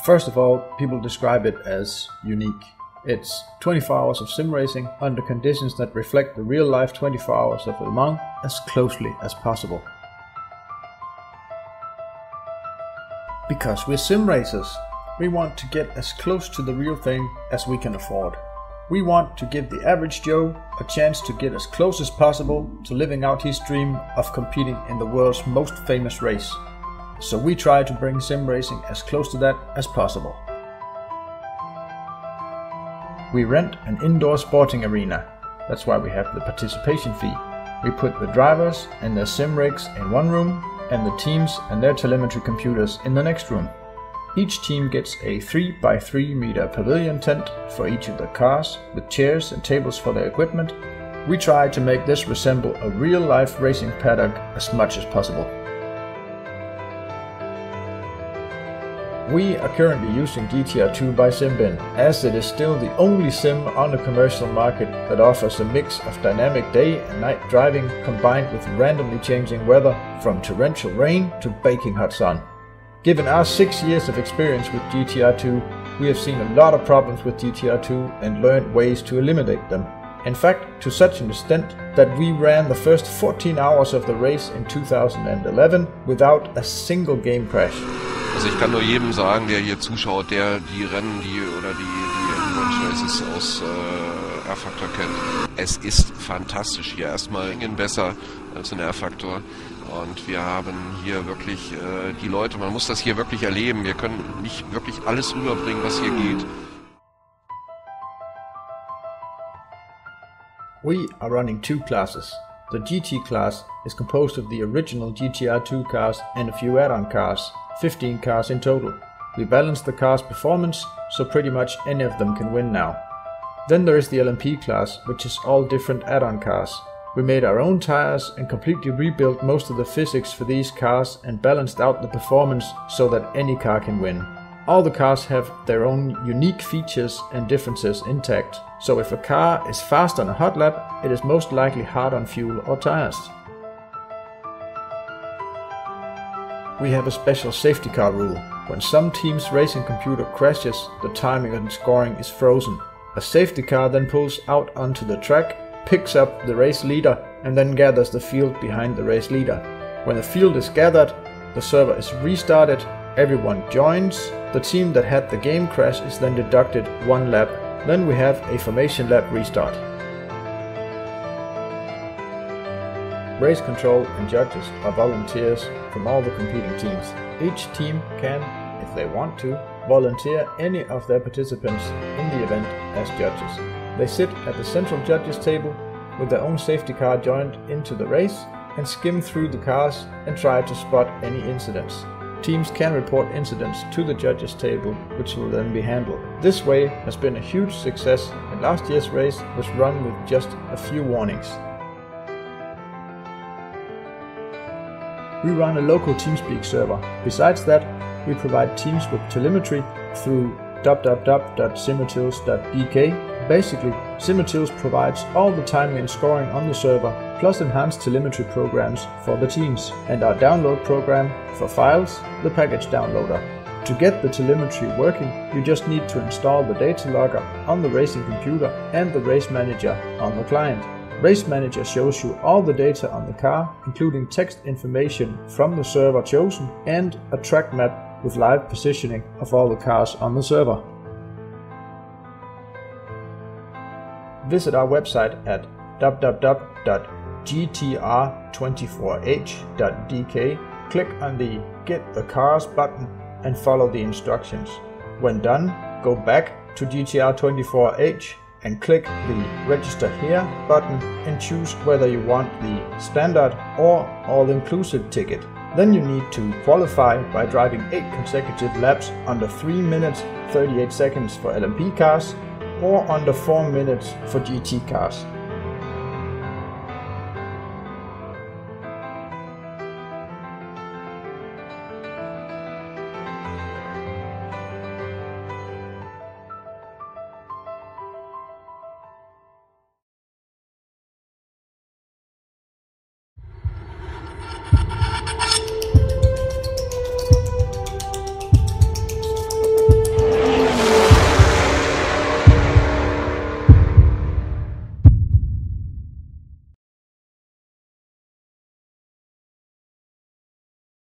First of all, people describe it as unique. It's 24 hours of sim racing under conditions that reflect the real-life 24 hours of Le Mans as closely as possible. Because we're sim racers, we want to get as close to the real thing as we can afford. We want to give the average Joe a chance to get as close as possible to living out his dream of competing in the world's most famous race. So we try to bring sim racing as close to that as possible. We rent an indoor sporting arena. That's why we have the participation fee. We put the drivers and their sim rigs in one room and the teams and their telemetry computers in the next room. Each team gets a 3x3 meter pavilion tent for each of the cars with chairs and tables for their equipment. We try to make this resemble a real-life racing paddock as much as possible. We are currently using GTR2 by Simbin, as it is still the only sim on the commercial market that offers a mix of dynamic day and night driving combined with randomly changing weather from torrential rain to baking hot sun. Given our 6 years of experience with GTR2, we have seen a lot of problems with GTR2 and learned ways to eliminate them. In fact, to such an extent that we ran the first 14 hours of the race in 2011 without a single game crash. Also ich kann nur jedem sagen, der hier zuschaut, der die Rennen, die Races aus R-Factor kennt. Es ist fantastisch hier. Erstmal besser als in R-Factor. Und wir haben hier wirklich die Leute, man muss das hier wirklich erleben. Wir können nicht wirklich alles rüberbringen, was hier geht. We are running 2 classes. The GT class is composed of the original GTR2 cars and a few add-on cars, 15 cars in total. We balance the car's performance, so pretty much any of them can win now. Then there is the LMP class, which is all different add-on cars. We made our own tires and completely rebuilt most of the physics for these cars and balanced out the performance so that any car can win. All the cars have their own unique features and differences intact, so if a car is fast on a hot lap, it is most likely hard on fuel or tires. We have a special safety car rule. When some team's racing computer crashes, the timing and scoring is frozen. A safety car then pulls out onto the track, picks up the race leader and then gathers the field behind the race leader. When the field is gathered, the server is restarted, everyone joins, the team that had the game crash is then deducted 1 lap, then we have a formation lap restart. Race control and judges are volunteers from all the competing teams. Each team can, if they want to, volunteer any of their participants in the event as judges. They sit at the central judges table with their own safety car joined into the race and skim through the cars and try to spot any incidents. Teams can report incidents to the judges table, which will then be handled. This way has been a huge success, and last year's race was run with just a few warnings. We run a local TeamSpeak server. Besides that, we provide teams with telemetry through www.simutils.dk. Basically, Simutils provides all the timing and scoring on the server, plus enhanced telemetry programs for the teams, and our download program for files, the package downloader. To get the telemetry working, you just need to install the data logger on the racing computer and the race manager on the client. Race Manager shows you all the data on the car, including text information from the server chosen and a track map with live positioning of all the cars on the server. Visit our website at www.GTR24h.dk, click on the Get the Cars button and follow the instructions. When done, go back to GTR24h and click the Register Here button and choose whether you want the standard or all-inclusive ticket. Then you need to qualify by driving 8 consecutive laps under 3 minutes 38 seconds for LMP cars or under 4 minutes for GT cars.